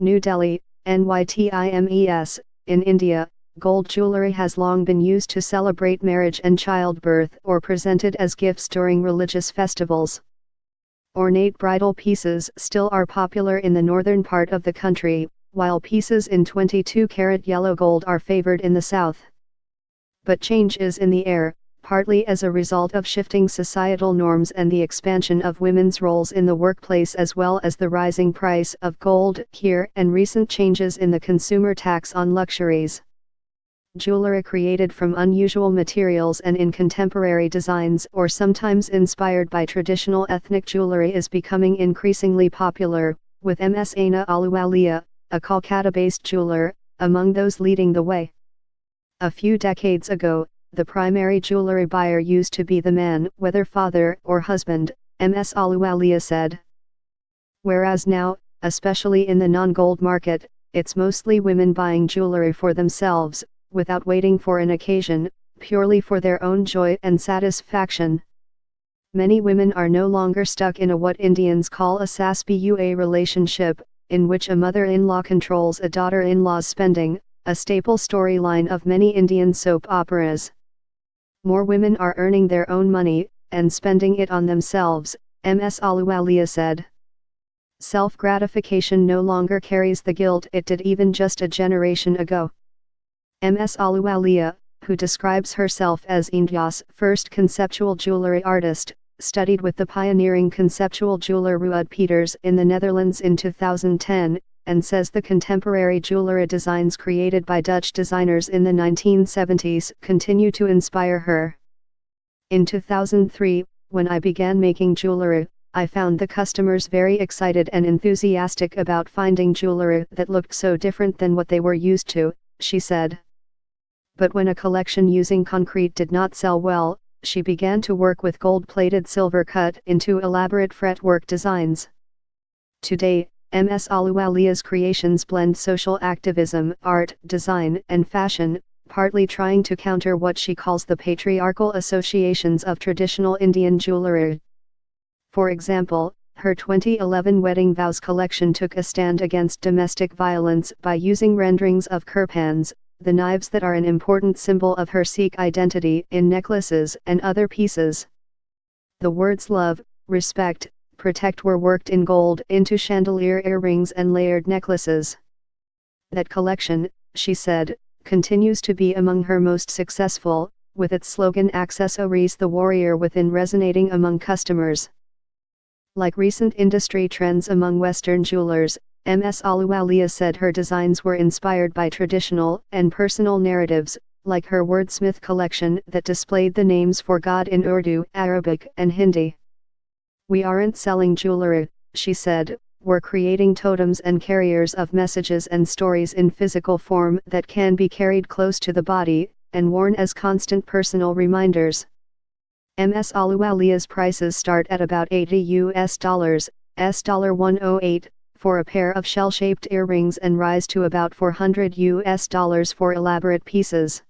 New Delhi, NYTIMES. In India, gold jewelry has long been used to celebrate marriage and childbirth or presented as gifts during religious festivals. Ornate bridal pieces still are popular in the northern part of the country, while pieces in 22-karat yellow gold are favored in the south. But change is in the air, partly as a result of shifting societal norms and the expansion of women's roles in the workplace, as well as the rising price of gold here and recent changes in the consumer tax on luxuries. Jewelry created from unusual materials and in contemporary designs or sometimes inspired by traditional ethnic jewelry is becoming increasingly popular, with Ms. Aina Ahluwalia, a Kolkata-based jeweler, among those leading the way. A few decades ago, the primary jewelry buyer used to be the man, whether father or husband, Ms. Ahluwalia said. Whereas now, especially in the non-gold market, it's mostly women buying jewelry for themselves, without waiting for an occasion, purely for their own joy and satisfaction. Many women are no longer stuck in what Indians call a sas-bua relationship, in which a mother-in-law controls a daughter-in-law's spending, a staple storyline of many Indian soap operas. More women are earning their own money, and spending it on themselves, Ms. Ahluwalia said. Self-gratification no longer carries the guilt it did even just a generation ago. Ms. Ahluwalia, who describes herself as India's first conceptual jewelry artist, studied with the pioneering conceptual jeweler Ruud Peters in the Netherlands in 2010, and says the contemporary jewelry designs created by Dutch designers in the 1970s continue to inspire her. In 2003, when I began making jewelry, I found the customers very excited and enthusiastic about finding jewelry that looked so different than what they were used to, she said. But when a collection using concrete did not sell well, she began to work with gold-plated silver cut into elaborate fretwork designs. Today, Ms. Ahluwalia's creations blend social activism, art, design, and fashion, partly trying to counter what she calls the patriarchal associations of traditional Indian jewelry. For example, her 2011 Wedding Vows collection took a stand against domestic violence by using renderings of kirpans, the knives that are an important symbol of her Sikh identity, in necklaces and other pieces. The words love, respect, protect were worked in gold into chandelier earrings and layered necklaces. That collection, she said, continues to be among her most successful, with its slogan Accessories the Warrior Within resonating among customers. Like recent industry trends among Western jewelers, Ms. Ahluwalia said her designs were inspired by traditional and personal narratives, like her wordsmith collection that displayed the names for God in Urdu, Arabic, and Hindi. We aren't selling jewelry, she said, we're creating totems and carriers of messages and stories in physical form that can be carried close to the body, and worn as constant personal reminders. Ms. Ahluwalia's prices start at about $80 $108, for a pair of shell-shaped earrings and rise to about $400 for elaborate pieces.